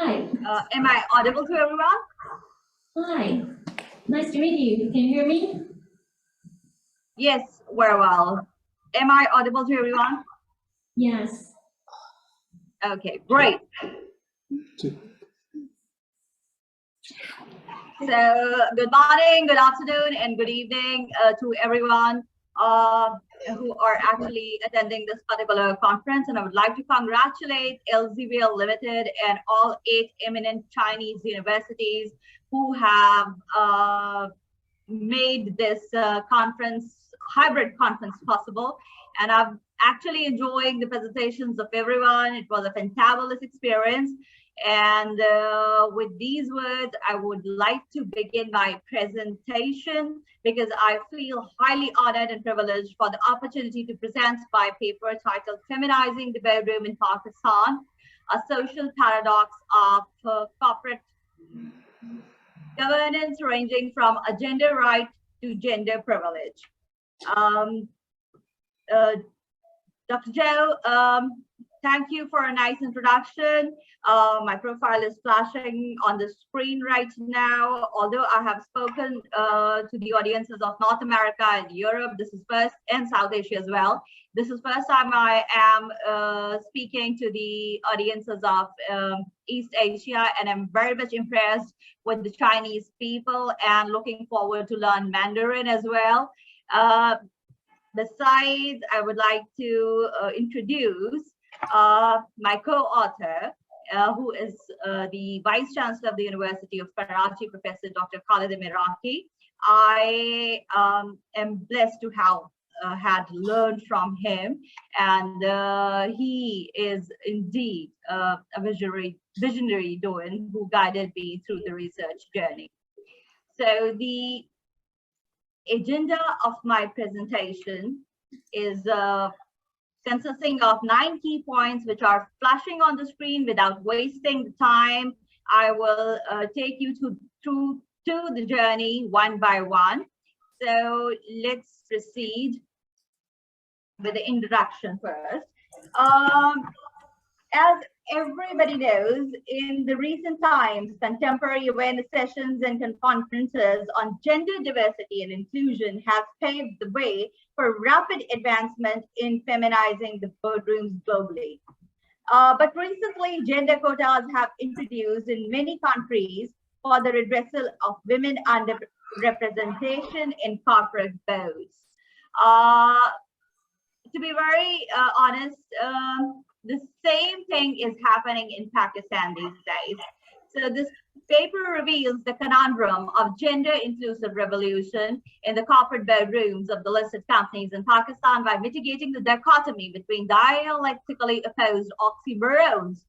Hi. Am I audible to everyone? Hi. Nice to meet you. Can you hear me? Yes, very well. Am I audible to everyone? Yes. Okay, great. So good morning, good afternoon, and good evening to everyone who are actually attending this particular conference. And I would like to congratulate Elsevier Limited and all 8 eminent Chinese universities who have made this hybrid conference possible. And I'm actually enjoying the presentations of everyone. It was a fantabulous experience. And with these words, I would like to begin my presentation because I feel highly honored and privileged for the opportunity to present my paper titled Feminizing the Boardroom in Pakistan, a social paradox of corporate governance ranging from a gender right to gender privilege. Dr. Joe, thank you for a nice introduction. My profile is flashing on the screen right now. Although I have spoken to the audiences of North America and Europe, this is first, and South Asia as well. This is first time I am speaking to the audiences of East Asia, and I'm very much impressed with the Chinese people and looking forward to learn Mandarin as well. Besides, I would like to introduce my co-author, who is the Vice Chancellor of the University of Karachi, Professor Dr. Khalid Emirati. I am blessed to have had learned from him, and he is indeed a visionary doing who guided me through the research journey. So the agenda of my presentation is consisting of 9 key points, which are flashing on the screen. Without wasting the time, I will take you through the journey one by one. So let's proceed with the introduction first. As everybody knows, in the recent times, contemporary awareness sessions and conferences on gender diversity and inclusion have paved the way for rapid advancement in feminizing the boardrooms globally. But recently, gender quotas have introduced in many countries for the redressal of women underrepresentation in corporate boards. To be very honest, the same thing is happening in Pakistan these days. So this paper reveals the conundrum of gender-inclusive revolution in the corporate boardrooms of the listed companies in Pakistan by mitigating the dichotomy between dialectically opposed oxymorons,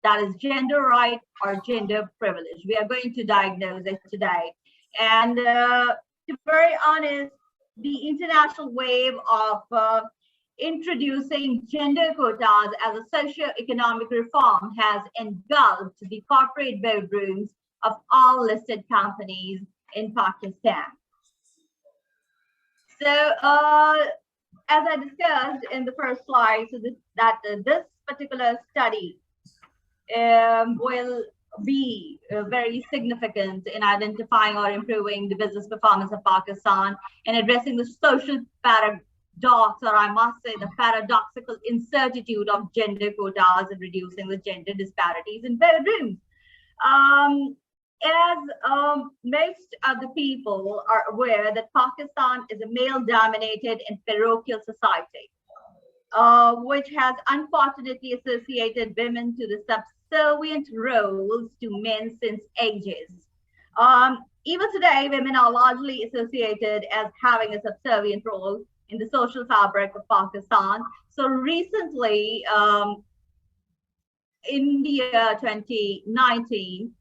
that is gender right or gender privilege. We are going to diagnose it today. And to be very honest, the international wave of introducing gender quotas as a socio-economic reform has engulfed the corporate boardrooms of all listed companies in Pakistan. So as I discussed in the first slide, so this particular study will be very significant in identifying or improving the business performance of Pakistan and addressing the social paradox, or I must say the paradoxical incertitude of gender quotas and reducing the gender disparities in boardrooms. As most of the people are aware that Pakistan is a male-dominated and parochial society, which has unfortunately associated women to the subservient roles to men since ages. Even today, women are largely associated as having a subservient role in the social fabric of Pakistan. So recently, in the year 2019,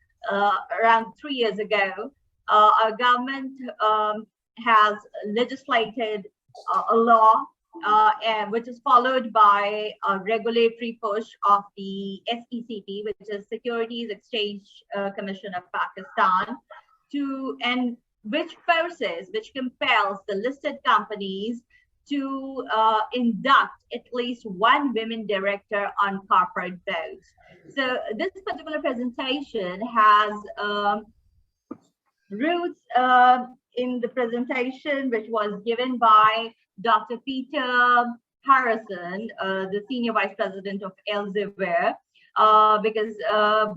around 3 years ago, our government has legislated a law which is followed by a regulatory push of the SECP, which is Securities Exchange Commission of Pakistan, which compels the listed companies to induct at least one women director on corporate boards. So this particular presentation has roots in the presentation which was given by Dr. Peter Harrison, the Senior Vice President of Elsevier, because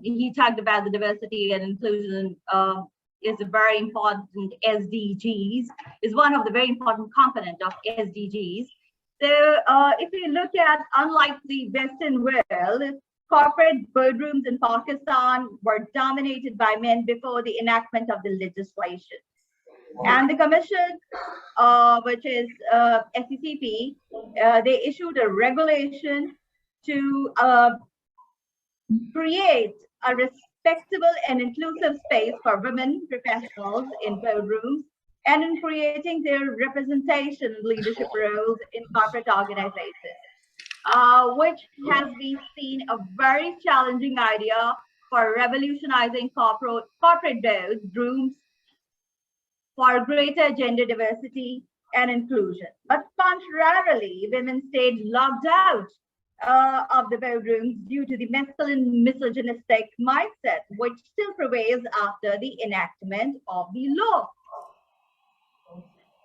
he talked about the diversity and inclusion is a very important SDGs, is one of the very important component of SDGs. So if we look at, unlike the Western world, corporate boardrooms in Pakistan were dominated by men before the enactment of the legislation. And the commission, which is SECP, they issued a regulation to create a respectable and inclusive space for women professionals in boardrooms and in creating their representation and leadership roles in corporate organizations, which has been seen a very challenging idea for revolutionizing corporate boardrooms for greater gender diversity and inclusion. But contrarily, women stayed locked out of the boardrooms due to the masculine misogynistic mindset, which still prevails after the enactment of the law.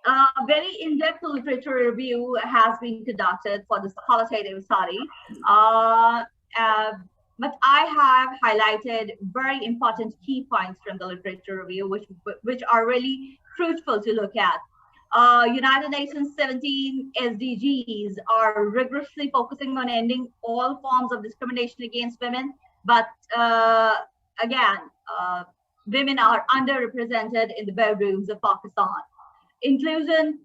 A very in-depth literature review has been conducted for this qualitative study, but I have highlighted very important key points from the literature review, which are really crucial to look at. United Nations 17 SDGs are rigorously focusing on ending all forms of discrimination against women, but again, women are underrepresented in the boardrooms of Pakistan. Inclusion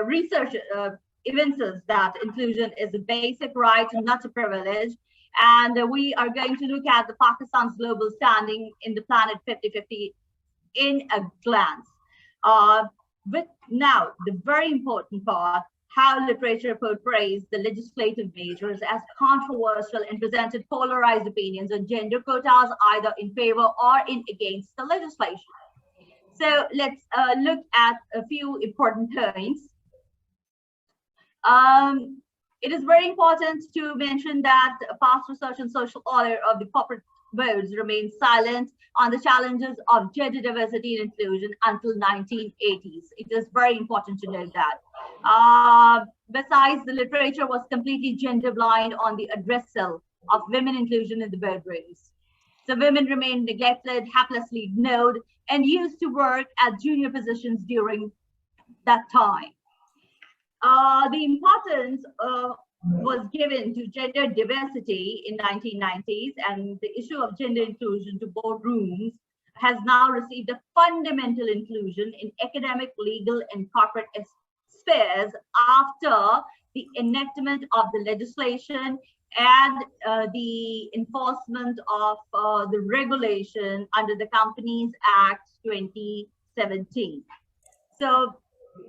research evinces that inclusion is a basic right, not a privilege. And we are going to look at the Pakistan's global standing in the Planet 50/50 in a glance. But now, the very important part, how literature portrays the legislative measures as controversial and presented polarized opinions on gender quotas, either in favor or in against the legislation. So let's look at a few important points. It is very important to mention that past research and social order of the corporate boards remained silent on the challenges of gender diversity and inclusion until 1980s. It is very important to note that. Besides, the literature was completely gender blind on the addressal of women inclusion in the boardrooms. So women remained neglected, haplessly ignored, and used to work at junior positions during that time. The importance was given to gender diversity in 1990s, and the issue of gender inclusion to boardrooms has now received a fundamental inclusion in academic, legal, and corporate spheres after the enactment of the legislation and the enforcement of the regulation under the Companies Act 2017. So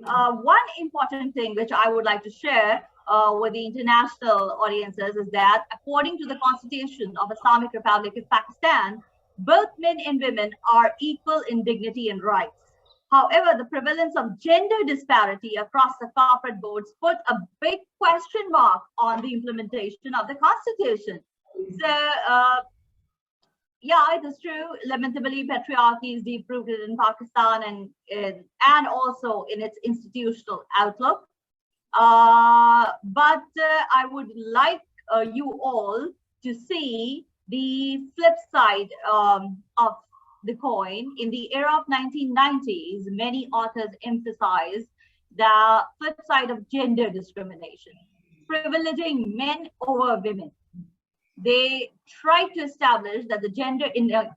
one important thing which I would like to share with the international audiences is that according to the Constitution of Islamic Republic of Pakistan, both men and women are equal in dignity and rights. However, the prevalence of gender disparity across the corporate boards put a big question mark on the implementation of the Constitution. So, yeah, it is true. Lamentably, patriarchy is deep-rooted in Pakistan and also in its institutional outlook. But I would like you all to see the flip side of the coin. In the era of 1990s, many authors emphasize the flip side of gender discrimination, privileging men over women. They tried to establish that the gender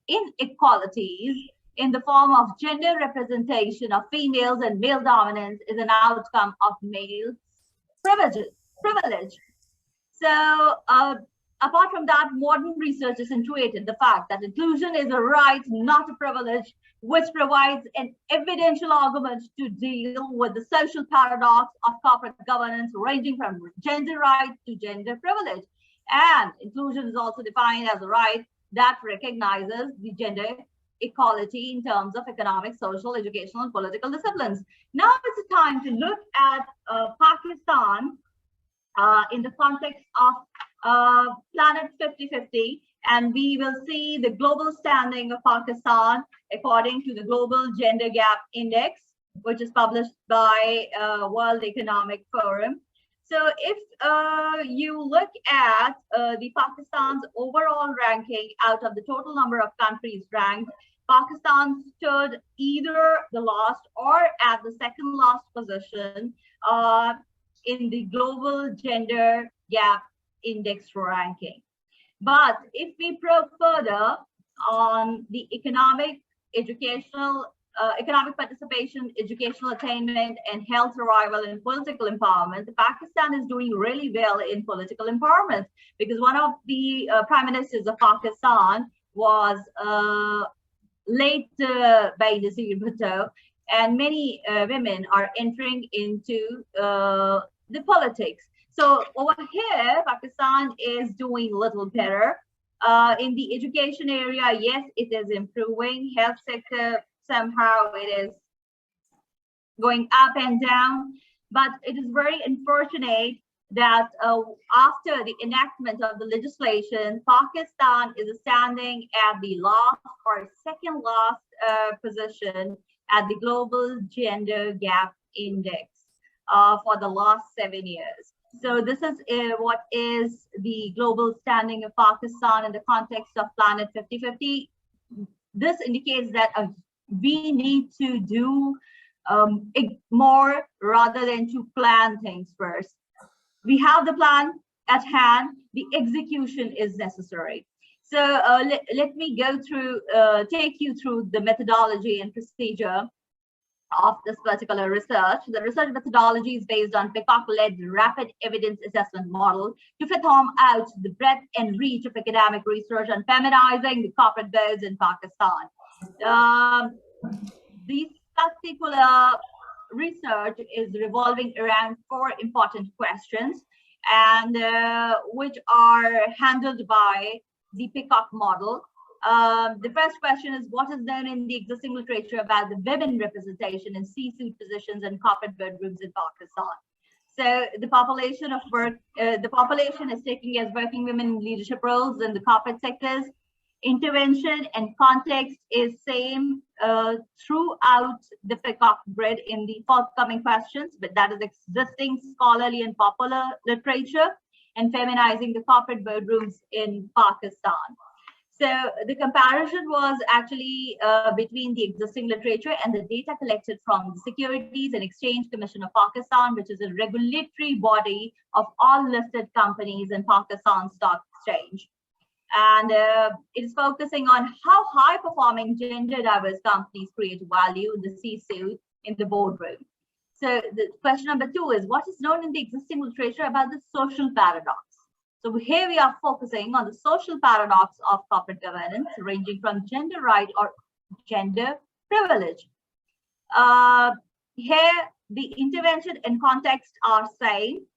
inequalities in the form of gender representation of females and male dominance is an outcome of male privilege. So apart from that, modern research accentuated the fact that inclusion is a right, not a privilege, which provides an evidential argument to deal with the social paradox of corporate governance ranging from gender rights to gender privilege. And inclusion is also defined as a right that recognizes the gender equality in terms of economic, social, educational, and political disciplines. Now it's a time to look at Pakistan in the context of Planet 50/50, and we will see the global standing of Pakistan according to the Global Gender Gap Index, which is published by World Economic Forum. So if you look at the Pakistan's overall ranking out of the total number of countries ranked, Pakistan stood either the last or at the second last position in the Global Gender Gap Index ranking. But if we probe further on the economic, educational, economic participation, educational attainment, and health survival and political empowerment, Pakistan is doing really well in political empowerment, because one of the prime ministers of Pakistan was late Benazir Bhutto, and many women are entering into the politics. So over here, Pakistan is doing a little better. In the education area, yes, it is improving. Health sector, somehow it is going up and down. But it is very unfortunate that after the enactment of the legislation, Pakistan is standing at the last or second last position at the Global Gender Gap Index for the last 7 years. So this is what is the global standing of Pakistan in the context of Planet 50/50. This indicates that we need to do more rather than to plan things first. We have the plan at hand, the execution is necessary. So let me go through, take you through the methodology and procedure of this particular research. The research methodology is based on Peacock-led rapid evidence assessment model to fathom out the breadth and reach of academic research on feminizing the corporate boards in Pakistan. This particular research is revolving around 4 important questions, and which are handled by the Peacock model. The first question is, what is known in the existing literature about the women representation in C-suite positions and corporate boardrooms in Pakistan? So the population is taking as working women in leadership roles in the corporate sectors. Intervention and context is same throughout the Peacock grid in the forthcoming questions, but that is existing scholarly and popular literature and feminizing the corporate boardrooms in Pakistan. So the comparison was actually between the existing literature and the data collected from the Securities and Exchange Commission of Pakistan, which is a regulatory body of all listed companies in Pakistan Stock Exchange. And it is focusing on how high-performing gender diverse companies create value in the C-suite in the boardroom. So the question number 2 is, what is known in the existing literature about the social paradox? So here we are focusing on the social paradox of corporate governance, ranging from gender right or gender privilege. Here, the intervention and context are same.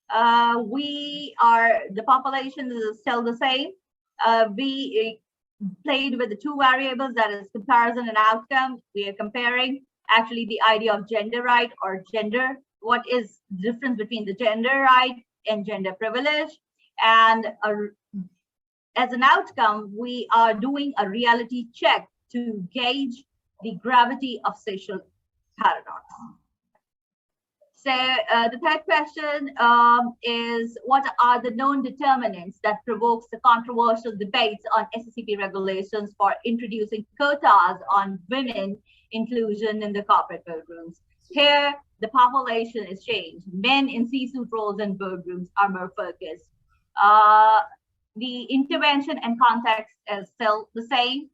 The population is still the same. We played with the 2 variables, that is comparison and outcome. We are comparing actually the idea of gender right or gender, what is the difference between the gender right and gender privilege. And as an outcome, we are doing a reality check to gauge the gravity of social paradox. So the third question is, what are the known determinants that provokes the controversial debates on SSCP regulations for introducing quotas on women inclusion in the corporate boardrooms? Here, the population is changed. Men in C-suite roles and boardrooms are more focused. The intervention and context is still the same,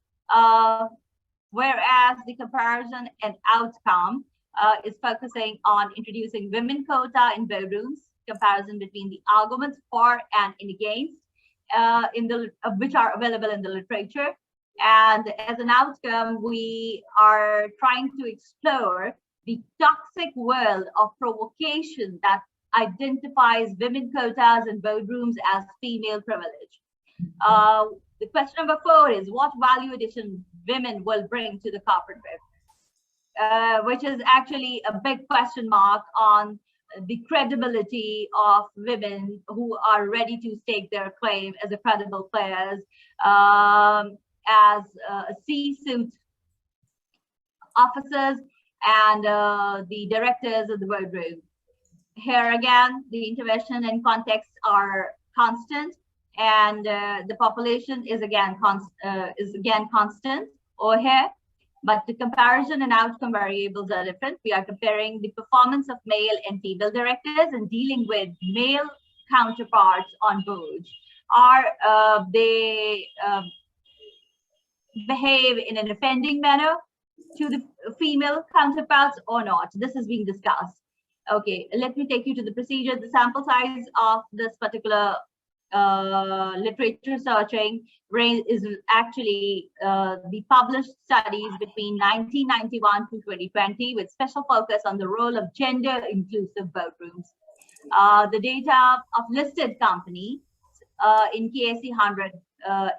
whereas the comparison and outcome is focusing on introducing women quota in boardrooms, comparison between the arguments for and against, which are available in the literature. And as an outcome, we are trying to explore the toxic world of provocation that identifies women quotas in boardrooms as female privilege. The question number 4 is, what value addition women will bring to the corporate world, which is actually a big question mark on the credibility of women who are ready to stake their claim as a credible players, as C-suite officers and the directors of the boardroom. Here again, the intervention and context are constant, and the population is again constant over here, but the comparison and outcome variables are different. We are comparing the performance of male and female directors and dealing with male counterparts on board. Are they behave in an offending manner to the female counterparts or not? This is being discussed. Okay, let me take you to the procedure. The sample size of this particular literature searching range is actually the published studies between 1991 to 2020 with special focus on the role of gender inclusive boardrooms. The data of listed company in KSE 100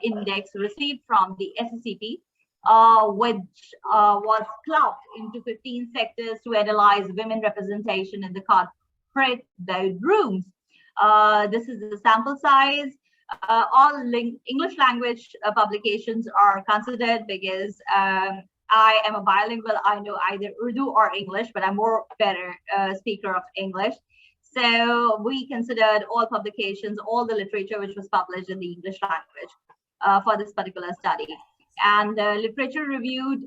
index received from the SCCP, which was clubbed into 15 sectors to analyze women representation in the corporate boardrooms. This is the sample size. All English language publications are considered because I am a bilingual. I know either Urdu or English, but I'm more better speaker of English. So we considered all publications, all the literature which was published in the English language for this particular study. And literature reviewed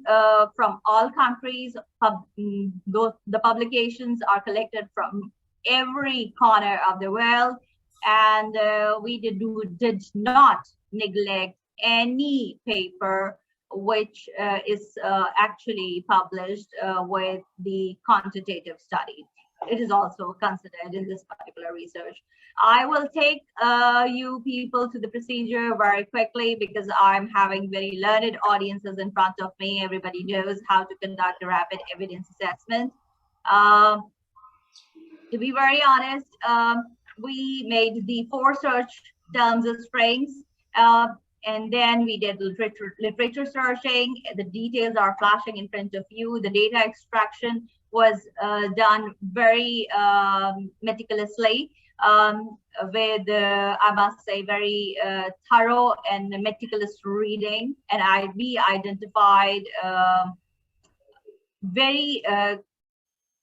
from all countries. The publications are collected from every corner of the world, and we did not neglect any paper which is actually published with the quantitative study. It is also considered in this particular research. I will take you people to the procedure very quickly because I'm having very learned audiences in front of me. Everybody knows how to conduct a rapid evidence assessment. To be very honest, we made the 4 search terms as strings, and then we did literature searching. The details are flashing in front of you. The data extraction was done very meticulously with, I must say, very thorough and meticulous reading. And we identified very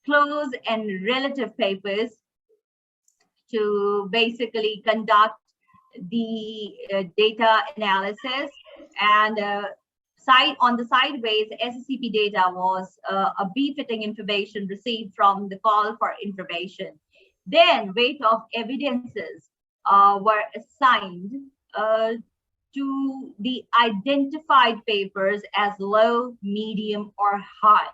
close and relative papers to basically conduct the data analysis. And on the sideways, SCCP data was a befitting information received from the call for information. Then weight of evidences were assigned to the identified papers as low, medium, or high.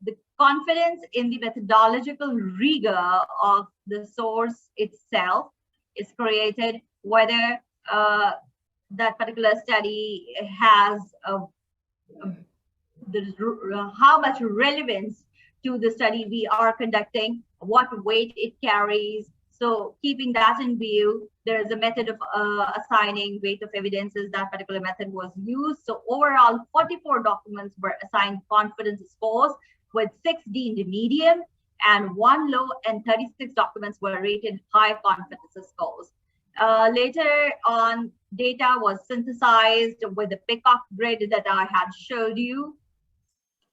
The confidence in the methodological rigor of the source itself is created, whether that particular study has how much relevance to the study we are conducting, what weight it carries. So keeping that in view, there is a method of assigning weight of evidences. That particular method was used. So overall, 44 documents were assigned confidence scores, with 6 deemed medium and 1 low, and 36 documents were rated high confidence scores. Later on, data was synthesized with the Peacock grid that I had showed you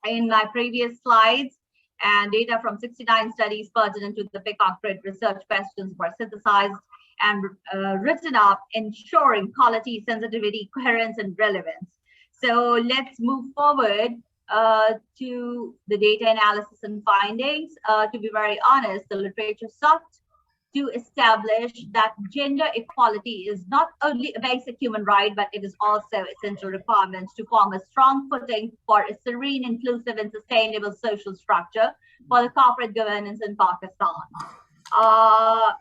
in my previous slides, and data from 69 studies pertinent to the Peacock grid research questions were synthesized and written up, ensuring quality, sensitivity, coherence, and relevance. So let's move forward to the data analysis and findings. To be very honest, the literature sought to establish that gender equality is not only a basic human right, but it is also essential requirements to form a strong footing for a serene, inclusive, and sustainable social structure for the corporate governance in Pakistan. All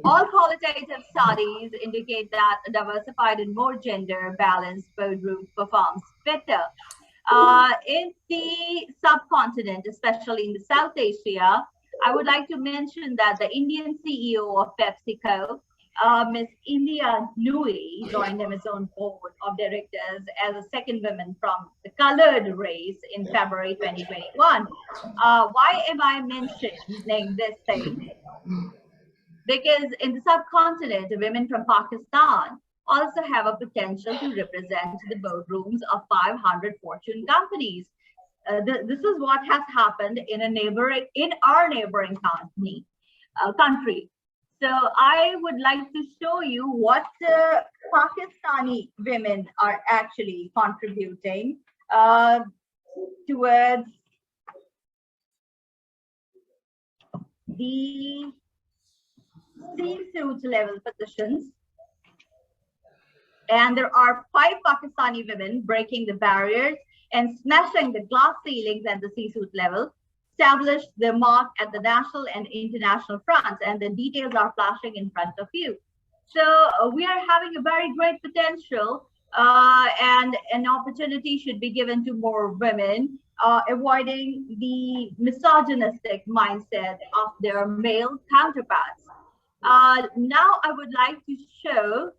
qualitative studies indicate that a diversified and more gender balanced boardroom performs better. In the subcontinent, especially in the South Asia, I would like to mention that the Indian CEO of PepsiCo Miss India Nui joined Amazon board of directors as a second woman from the colored race in February 2021. Why am I mentioning this thing? Because in the subcontinent, women from Pakistan also have a potential to represent the boardrooms of 500 Fortune companies. This is what has happened in our neighboring country. So I would like to show you what Pakistani women are actually contributing towards the C-suite level positions. And there are 5 Pakistani women breaking the barriers and smashing the glass ceilings at the C-suite level, established the mark at the national and international fronts, and the details are flashing in front of you. So we are having a very great potential, and an opportunity should be given to more women, avoiding the misogynistic mindset of their male counterparts. Now I would like to show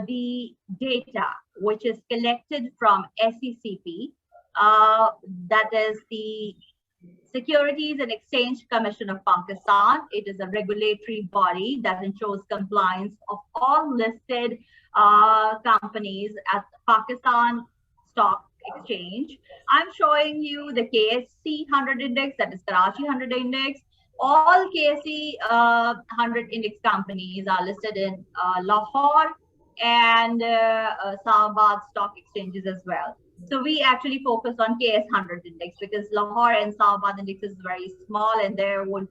the data which is collected from SECP, that is the Securities and Exchange Commission of Pakistan. It is a regulatory body that ensures compliance of all listed companies at Pakistan Stock Exchange. I'm showing you the KSC 100 index, that is Karachi 100 index. All KSC 100 index companies are listed in Lahore and Islamabad stock exchanges as well. So we actually focus on KS 100 index because Lahore and Islamabad index is very small, and there would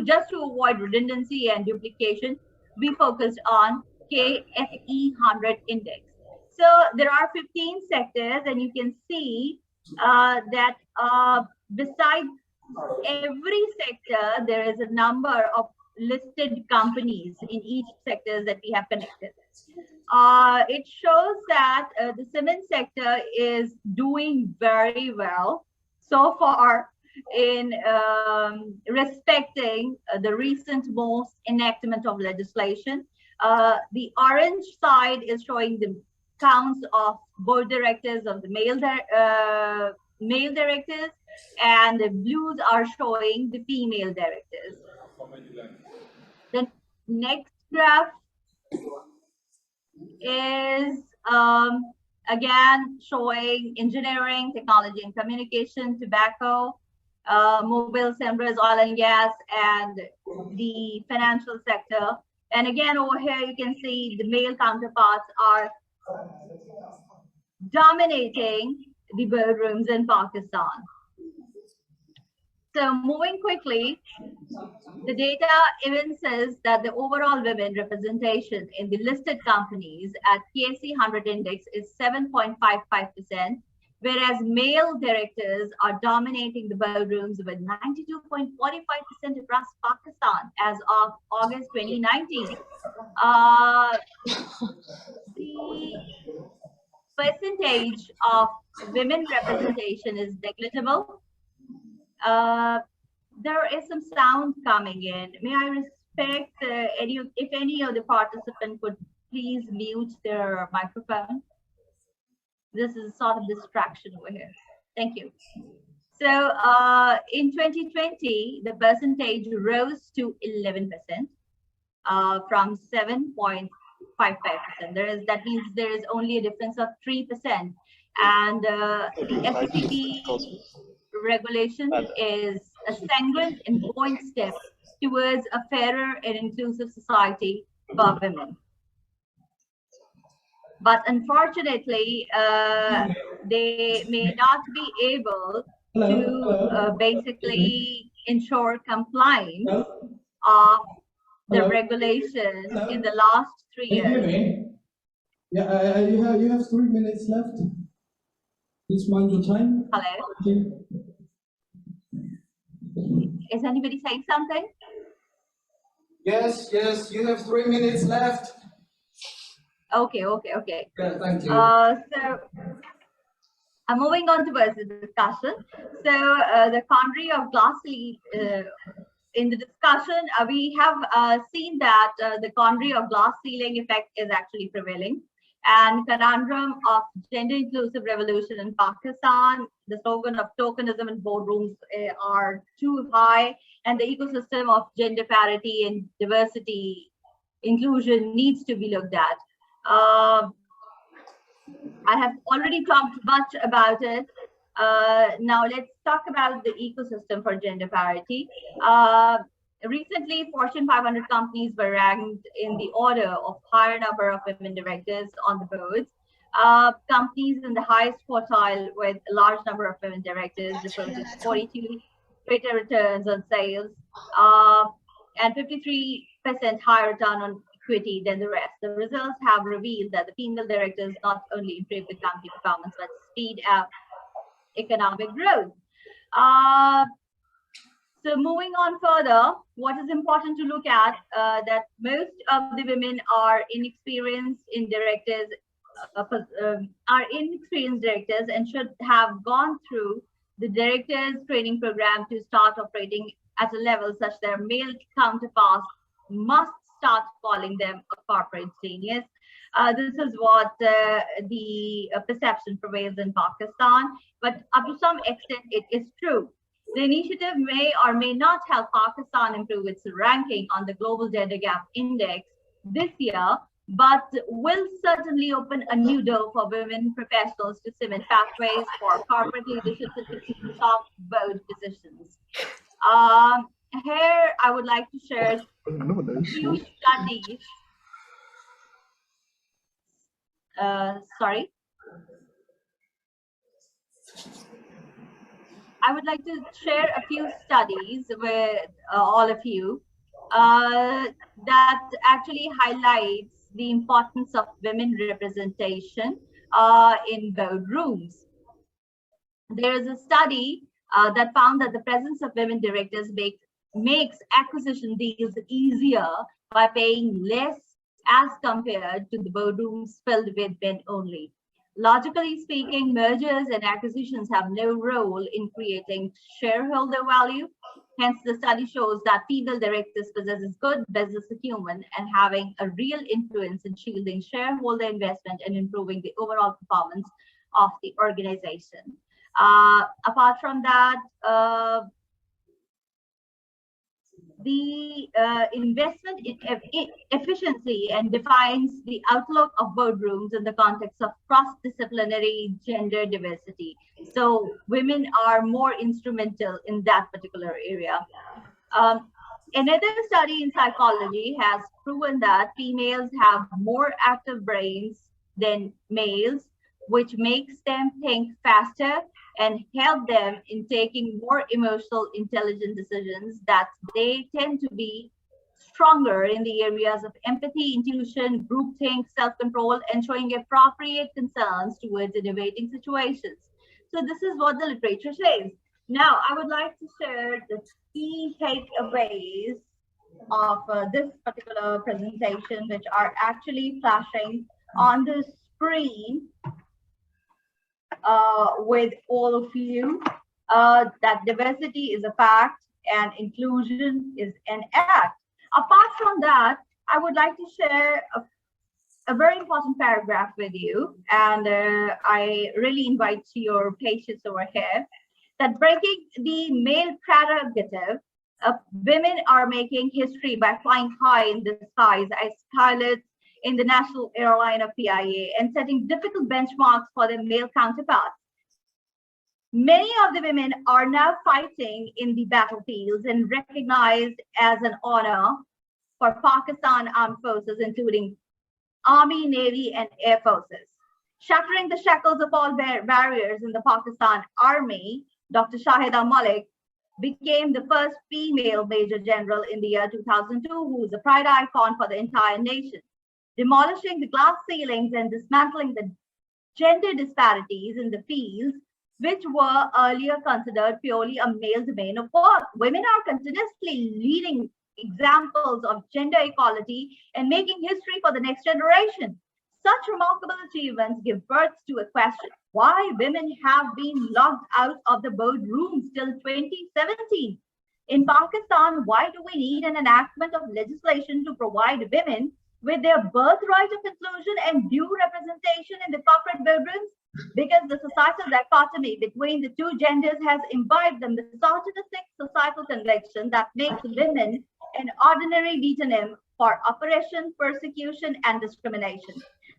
just to avoid redundancy and duplication, we focused on KSE 100 index. So there are 15 sectors, and you can see that besides every sector, there is a number of listed companies in each sector that we have connected. It shows that the cement sector is doing very well so far in respecting the recent most enactment of legislation. The orange side is showing the counts of board directors of the male directors, and the blues are showing the female directors. The next graph is again showing engineering, technology and communication, tobacco, mobile service, oil and gas, and the financial sector. And again, over here, you can see the male counterparts are dominating the boardrooms in Pakistan. So moving quickly, the data even says that the overall women representation in the listed companies at KSE 100 index is 7.55%, whereas male directors are dominating the boardrooms with 92.45% across Pakistan as of August 2019. The percentage of women representation is negligible. There is some sound coming in. May I respect if any of the participants could please mute their microphone? This is a sort of distraction over here. Thank you. So in 2020, the percentage rose to 11% from 7.55%. That means there is only a difference of 3%. And the SECP regulation is a sanguine and going step towards a fairer and inclusive society for women. But unfortunately, they may not be able to basically ensure compliance of the regulation in the last 3 years. Yeah, you have 3 minutes left. Please mind your time. Hello. Is anybody saying something? Yes, you have 3 minutes left. Okay. Yeah, thank you. So I'm moving on towards the discussion. So the quandary of glass in the discussion, we have seen that the quandary of glass ceiling effect is actually prevailing, and conundrum of gender inclusive revolution in Pakistan, the slogan of tokenism in boardrooms are too high, and the ecosystem of gender parity and diversity inclusion needs to be looked at. I have already talked much about it. Now let's talk about the ecosystem for gender parity. Recently, Fortune 500 companies were ranked in the order of higher number of women directors on the boards. Companies in the highest quartile with a large number of women directors reported 42 greater returns on sales and 53% higher return on equity than the rest. The results have revealed that the female directors not only improve the company performance but speed up economic growth. So moving on further, what is important to look at that most of the women are inexperienced in directors, and should have gone through the directors training program to start operating at a level such their male counterparts must start calling them a corporate genius. This is what the perception prevails in Pakistan, but up to some extent it is true. The initiative may or may not help Pakistan improve its ranking on the Global Gender Gap Index this year, but will certainly open a new door for women professionals to cement pathways for corporate leadership to top board positions. Here, I would like to share a few studies. Sorry. I would like to share a few studies with all of you that actually highlights the importance of women representation in boardrooms. There is a study that found that the presence of women directors makes acquisition deals easier by paying less as compared to the boardrooms filled with men only. Logically speaking, mergers and acquisitions have no role in creating shareholder value. Hence, the study shows that female directors possesses good business acumen and having a real influence in shielding shareholder investment and improving the overall performance of the organization. Apart from that, the investment in efficiency and defines the outlook of boardrooms in the context of cross-disciplinary gender diversity. So women are more instrumental in that particular area. Another study in psychology has proven that females have more active brains than males, which makes them think faster and help them in taking more emotional, intelligent decisions, that they tend to be stronger in the areas of empathy, intuition, groupthink, self-control, and showing appropriate concerns towards innovating situations. So this is what the literature says. Now, I would like to share the key takeaways of this particular presentation, which are actually flashing on the screen with all of you, that diversity is a fact and inclusion is an act. Apart from that, I would like to share a very important paragraph with you, and I really invite your patience over here, that breaking the male prerogative, women are making history by flying high in the skies as pilots in the national airline of PIA and setting difficult benchmarks for their male counterparts. Many of the women are now fighting in the battlefields and recognized as an honor for Pakistan Armed Forces, including Army, Navy, and Air Forces. Shattering the shackles of all barriers in the Pakistan Army, Dr. Shahida Malik became the first female Major General in the year 2002, who is a pride icon for the entire nation. Demolishing the glass ceilings and dismantling the gender disparities in the fields, which were earlier considered purely a male domain of work. Women are continuously leading examples of gender equality and making history for the next generation. Such remarkable achievements give birth to a question: why women have been locked out of the boardrooms till 2017? In Pakistan, why do we need an enactment of legislation to provide women with their birthright of inclusion and due representation in the corporate boardrooms? Because the societal dichotomy between the two genders has imbibed the misogynistic societal conviction that makes women an ordinary determinism for oppression, persecution, and discrimination.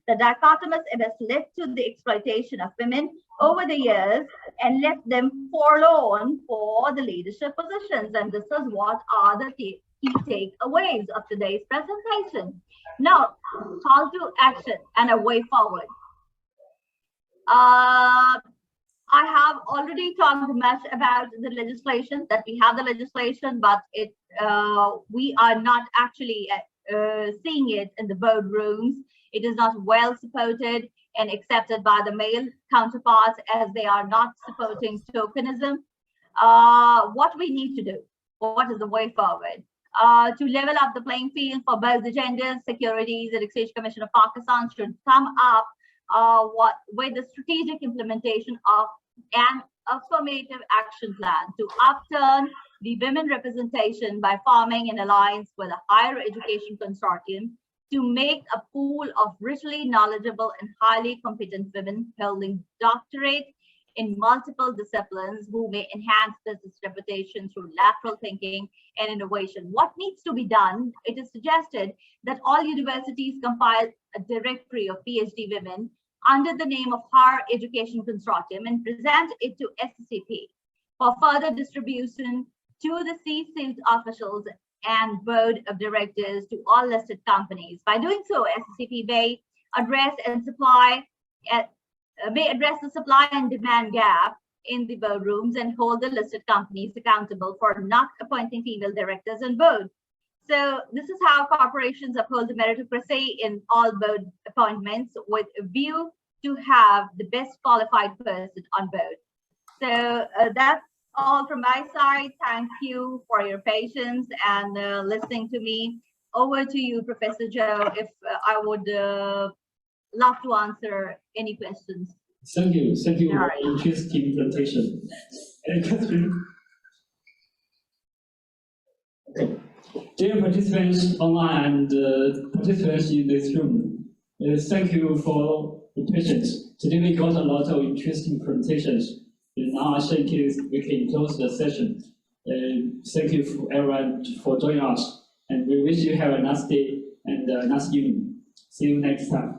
The dichotomous has led to the exploitation of women over the years and left them forlorn for the leadership positions. And this is what are the key takeaways of today's presentation. Now, call to action and a way forward. I have already talked much about the legislation, that we have the legislation, but we are not actually seeing it in the boardrooms. It is not well supported and accepted by the male counterparts, as they are not supporting tokenism. What we need to do, what is the way forward? To level up the playing field for both the genders, Securities and Exchange Commission of Pakistan should come up with the strategic implementation of an affirmative action plan to upturn the women representation by forming an alliance with a higher education consortium to make a pool of richly knowledgeable and highly competent women holding doctorate in multiple disciplines who may enhance business reputation through lateral thinking and innovation. What needs to be done? It is suggested that all universities compile a directory of PhD women under the name of Higher Education Consortium and present it to SCP for further distribution to the C-suite officials and board of directors to all listed companies. By doing so, SCP may address the supply and demand gap in the boardrooms and hold the listed companies accountable for not appointing female directors on board. So this is how corporations uphold the meritocracy in all board appointments with a view to have the best qualified person on board. So that's all from my side. Thank you for your patience and listening to me. Over to you, Professor Joe, if I would love to answer any questions. Thank you for your interesting presentation. Any question? Okay. Dear participants online and participants in this room, thank you for your patience. Today we got a lot of interesting presentations. And now I think we can close the session. Thank you for everyone for joining us. And we wish you have a nice day and a nice evening. See you next time.